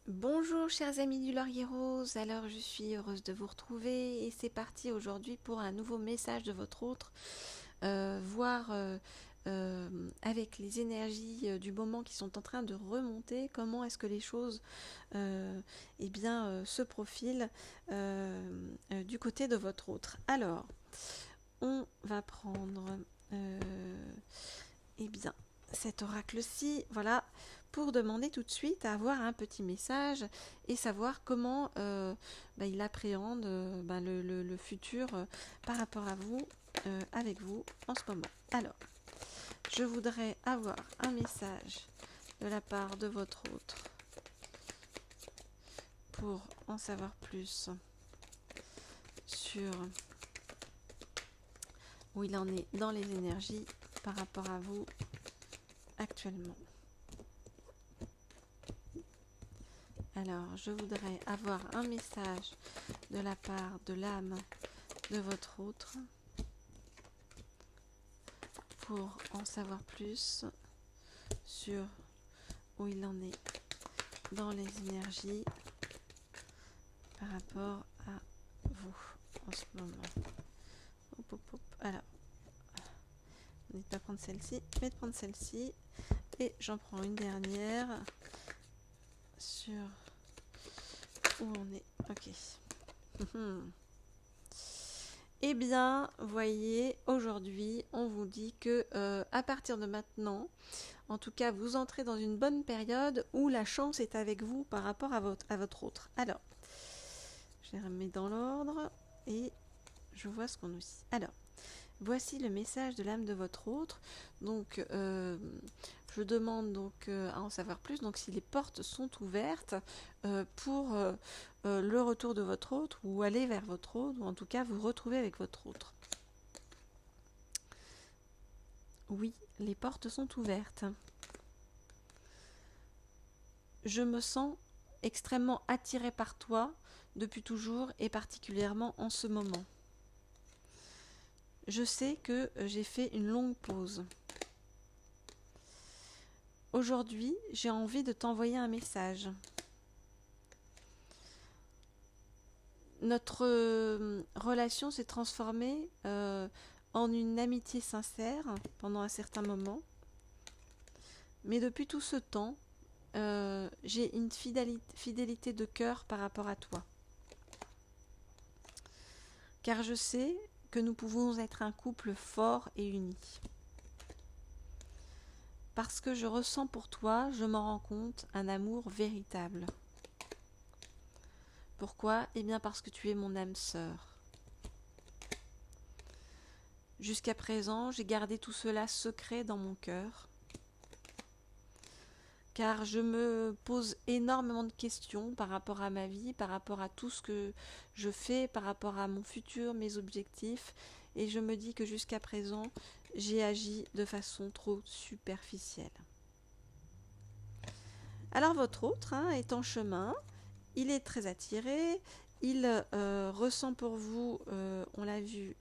Bonjour chers amis du Laurier Rose, alors je suis heureuse de vous retrouver et c'est parti aujourd'hui pour un nouveau message de votre autre, voir avec les énergies du moment qui sont en train de remonter, comment est-ce que les choses se profilent du côté de votre autre. Alors, on va prendre eh bien, cet oracle-ci, voilà, pour demander tout de suite à avoir un petit message et savoir comment il appréhende le futur par rapport à vous, avec vous en ce moment. Alors, je voudrais avoir un message de la part de votre autre pour en savoir plus sur où il en est dans les énergies par rapport à vous actuellement. Alors, je voudrais avoir un message de la part de l'âme de votre autre pour en savoir plus sur où il en est dans les énergies par rapport à vous en ce moment. Hop, hop, hop. Alors, on n'est pas prendre celle-ci, mais de prendre celle-ci. Et j'en prends une dernière sur où on est. Ok. Eh bien, voyez, aujourd'hui, on vous dit que à partir de maintenant, en tout cas, vous entrez dans une bonne période où la chance est avec vous par rapport à votre autre. Alors, je les remets dans l'ordre et je vois ce qu'on nous dit. Alors, voici le message de l'âme de votre autre. Donc, je demande donc à en savoir plus. Donc, si les portes sont ouvertes pour le retour de votre autre ou aller vers votre autre, ou en tout cas vous retrouver avec votre autre. Oui, les portes sont ouvertes. Je me sens extrêmement attirée par toi depuis toujours et particulièrement en ce moment. Je sais que j'ai fait une longue pause. Aujourd'hui, j'ai envie de t'envoyer un message. Notre relation s'est transformée en une amitié sincère pendant un certain moment. Mais depuis tout ce temps, j'ai une fidélité de cœur par rapport à toi. Car je sais que nous pouvons être un couple fort et uni. Parce que je ressens pour toi, je m'en rends compte, un amour véritable. Pourquoi ? Eh bien parce que tu es mon âme sœur. Jusqu'à présent, j'ai gardé tout cela secret dans mon cœur, car je me pose énormément de questions par rapport à ma vie, par rapport à tout ce que je fais, par rapport à mon futur, mes objectifs, et je me dis que jusqu'à présent, j'ai agi de façon trop superficielle. Alors votre autre est en chemin, il est très attiré, il ressent pour vous, on l'a vu,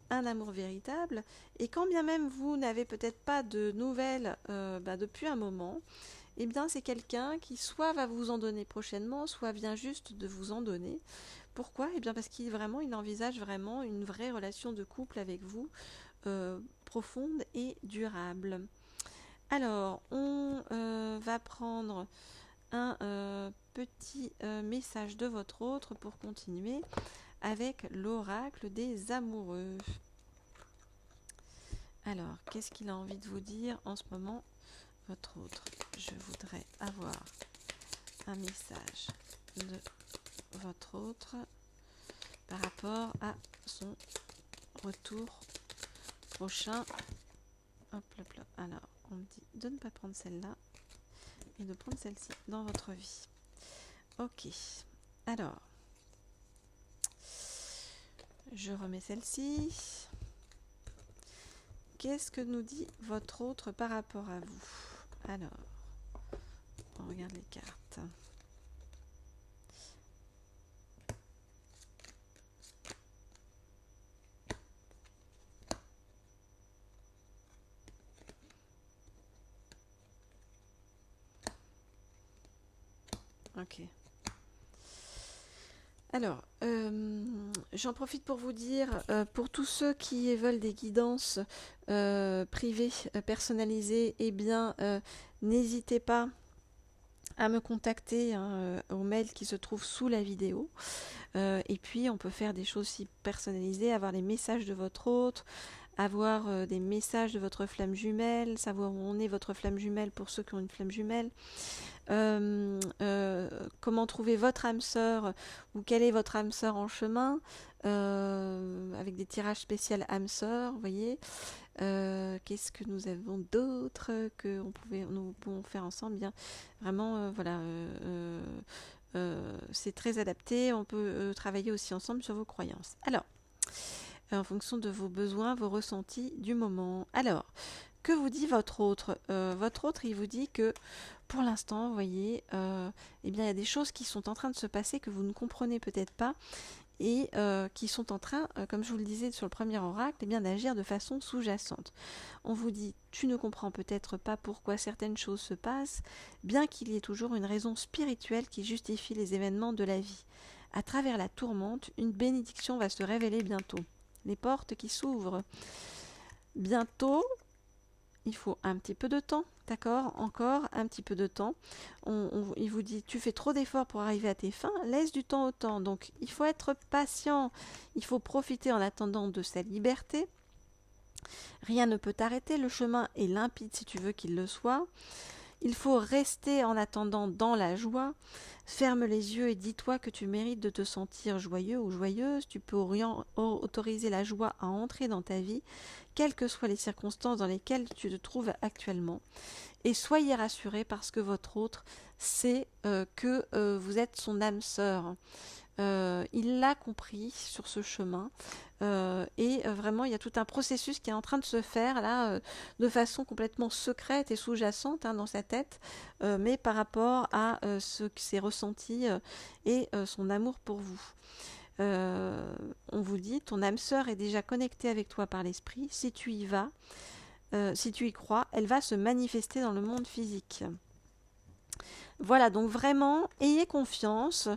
un amour véritable, et quand bien même vous n'avez peut-être pas de nouvelles depuis un moment, eh bien c'est quelqu'un qui soit va vous en donner prochainement, soit vient juste de vous en donner. Pourquoi ? Eh bien parce qu'il envisage vraiment une vraie relation de couple avec vous, profonde et durable. Alors, on va prendre un petit message de votre autre pour continuer avec l'oracle des amoureux. Alors, qu'est-ce qu'il a envie de vous dire en ce moment, votre autre ? Je voudrais avoir un message de votre autre par rapport à son retour prochain. Hop, hop, hop. Alors, on me dit de ne pas prendre celle-là et de prendre celle-ci dans votre vie. Ok. Alors, je remets celle-ci. Qu'est-ce que nous dit votre autre par rapport à vous ? Alors, on regarde les cartes. Ok. Alors, j'en profite pour vous dire, pour tous ceux qui veulent des guidances privées, personnalisées, eh bien, n'hésitez pas à me contacter hein, au mail qui se trouve sous la vidéo. Et puis, on peut faire des choses si personnalisées, avoir les messages de votre hôte, avoir des messages de votre flamme jumelle, savoir où on est votre flamme jumelle pour ceux qui ont une flamme jumelle. Comment trouver votre âme sœur ou quelle est votre âme sœur en chemin avec des tirages spéciaux âme sœur, vous voyez. Qu'est-ce que nous avons d'autre que nous pouvons faire ensemble. Bien, vraiment, voilà, c'est très adapté. On peut travailler aussi ensemble sur vos croyances. Alors, en fonction de vos besoins, vos ressentis du moment. Alors, que vous dit votre autre? Votre autre, il vous dit que pour l'instant, vous voyez, eh bien, il y a des choses qui sont en train de se passer que vous ne comprenez peut-être pas et qui sont en train, comme je vous le disais sur le premier oracle, eh bien, d'agir de façon sous-jacente. On vous dit, tu ne comprends peut-être pas pourquoi certaines choses se passent, bien qu'il y ait toujours une raison spirituelle qui justifie les événements de la vie. À travers la tourmente, une bénédiction va se révéler bientôt. Les portes qui s'ouvrent. Bientôt, il faut un petit peu de temps, d'accord? Encore un petit peu de temps. Il vous dit, tu fais trop d'efforts pour arriver à tes fins, laisse du temps au temps. Donc, il faut être patient, il faut profiter en attendant de sa liberté. Rien ne peut t'arrêter, le chemin est limpide si tu veux qu'il le soit. Il faut rester en attendant dans la joie. Ferme les yeux et dis-toi que tu mérites de te sentir joyeux ou joyeuse. Tu peux autoriser la joie à entrer dans ta vie, quelles que soient les circonstances dans lesquelles tu te trouves actuellement. Et soyez rassurés parce que votre autre sait que vous êtes son âme sœur. Il l'a compris sur ce chemin et vraiment il y a tout un processus qui est en train de se faire là de façon complètement secrète et sous-jacente hein, dans sa tête mais par rapport à ce que c'est ressenti et son amour pour vous. On vous dit ton âme sœur est déjà connectée avec toi par l'esprit, si tu y vas, si tu y crois, elle va se manifester dans le monde physique. Voilà, donc vraiment, ayez confiance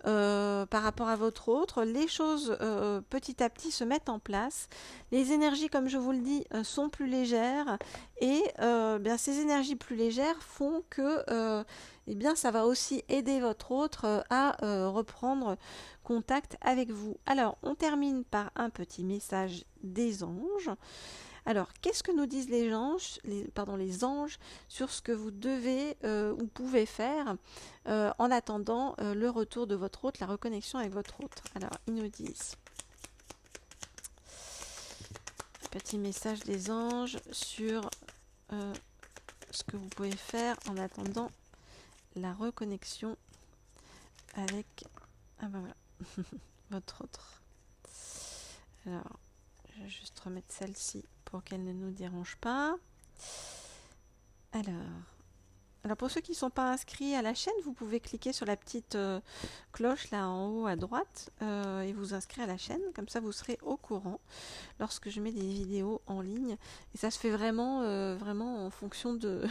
par rapport à votre autre. Les choses petit à petit se mettent en place. Les énergies, comme je vous le dis, sont plus légères. Et bien, ces énergies plus légères font que eh bien, ça va aussi aider votre autre à reprendre contact avec vous. Alors, on termine par un petit message des anges. Alors, qu'est-ce que nous disent les anges, les anges sur ce que vous devez ou pouvez faire en attendant le retour de votre hôte, la reconnexion avec votre hôte? Alors, ils nous disent petit message des anges sur ce que vous pouvez faire en attendant la reconnexion avec votre autre. Alors, je vais juste remettre celle-ci pour qu'elle ne nous dérange pas. Alors pour ceux qui ne sont pas inscrits à la chaîne, vous pouvez cliquer sur la petite cloche là en haut à droite et vous inscrire à la chaîne. Comme ça, vous serez au courant lorsque je mets des vidéos en ligne. Et ça se fait vraiment, vraiment en fonction de,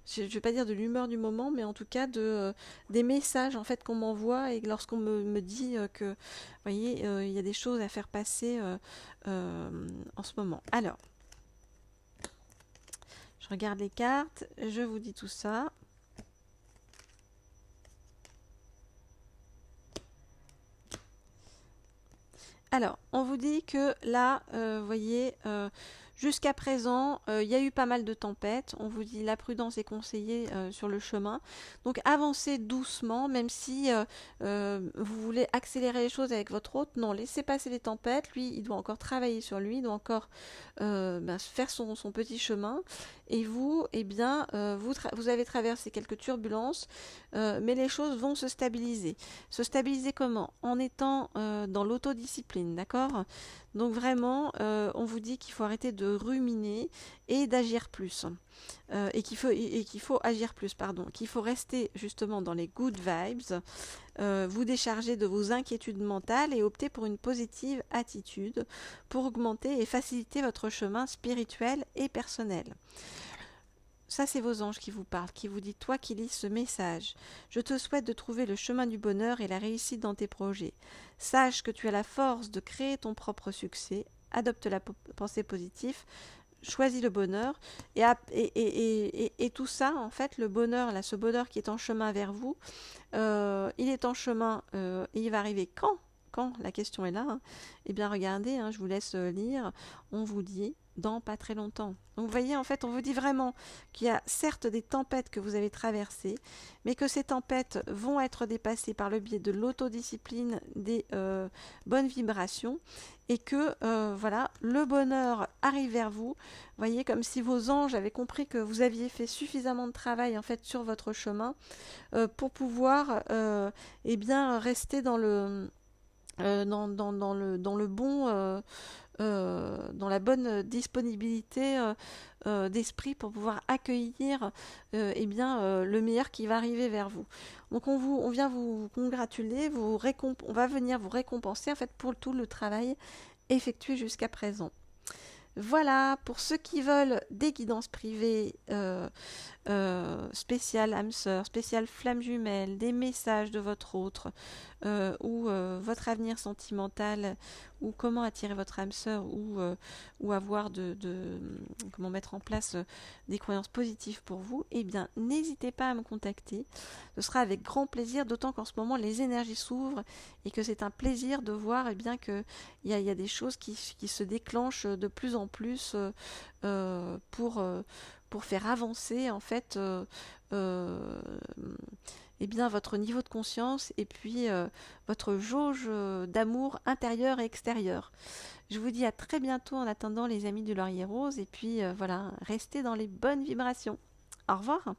je ne vais pas dire de l'humeur du moment, mais en tout cas des messages en fait qu'on m'envoie et lorsqu'on me dit que, vous voyez, il y a des choses à faire passer en ce moment. Alors, je regarde les cartes, je vous dis tout ça. Alors, on vous dit que là, vous voyez, jusqu'à présent, il y a eu pas mal de tempêtes. On vous dit la prudence est conseillée sur le chemin. Donc, avancez doucement, même si vous voulez accélérer les choses avec votre hôte. Non, laissez passer les tempêtes. Lui, il doit encore travailler sur lui, il doit encore faire son petit chemin. Et vous, eh bien, vous avez traversé quelques turbulences, mais les choses vont se stabiliser. Se stabiliser comment? En étant dans l'autodiscipline, d'accord? Donc vraiment, on vous dit qu'il faut arrêter de ruminer et d'agir plus. Et qu'il faut agir plus, pardon. Qu'il faut rester justement dans les good vibes, vous décharger de vos inquiétudes mentales et opter pour une positive attitude pour augmenter et faciliter votre chemin spirituel et personnel. ça c'est vos anges qui vous parlent, qui vous dit, toi qui lis ce message, je te souhaite de trouver le chemin du bonheur et la réussite dans tes projets. Sache que tu as la force de créer ton propre succès, adopte la pensée positive, choisis le bonheur et tout ça, en fait, le bonheur, là, ce bonheur qui est en chemin vers vous, il est en chemin et il va arriver quand la question est là, hein. Eh bien regardez, hein, je vous laisse lire, on vous dit dans pas très longtemps. Donc vous voyez, en fait, on vous dit vraiment qu'il y a certes des tempêtes que vous avez traversées, mais que ces tempêtes vont être dépassées par le biais de l'autodiscipline, des bonnes vibrations, et que voilà, le bonheur arrive vers vous. Vous voyez, comme si vos anges avaient compris que vous aviez fait suffisamment de travail en fait sur votre chemin pour pouvoir eh bien rester dans le dans le bon, dans la bonne disponibilité d'esprit pour pouvoir accueillir eh bien, le meilleur qui va arriver vers vous. Donc on vient vous congratuler, on va venir vous récompenser en fait pour tout le travail effectué jusqu'à présent. Voilà, pour ceux qui veulent des guidances privées spéciales âme sœur, spéciales flamme jumelle, des messages de votre autre, ou votre avenir sentimental, ou comment attirer votre âme sœur, ou avoir comment mettre en place des croyances positives pour vous, eh bien n'hésitez pas à me contacter. Ce sera avec grand plaisir, d'autant qu'en ce moment les énergies s'ouvrent et que c'est un plaisir de voir eh bien que il y a des choses qui se déclenchent de plus en plus pour faire avancer en fait eh bien, votre niveau de conscience et puis votre jauge d'amour intérieur et extérieur. Je vous dis à très bientôt en attendant les amis du Laurier Rose et puis voilà, restez dans les bonnes vibrations. Au revoir.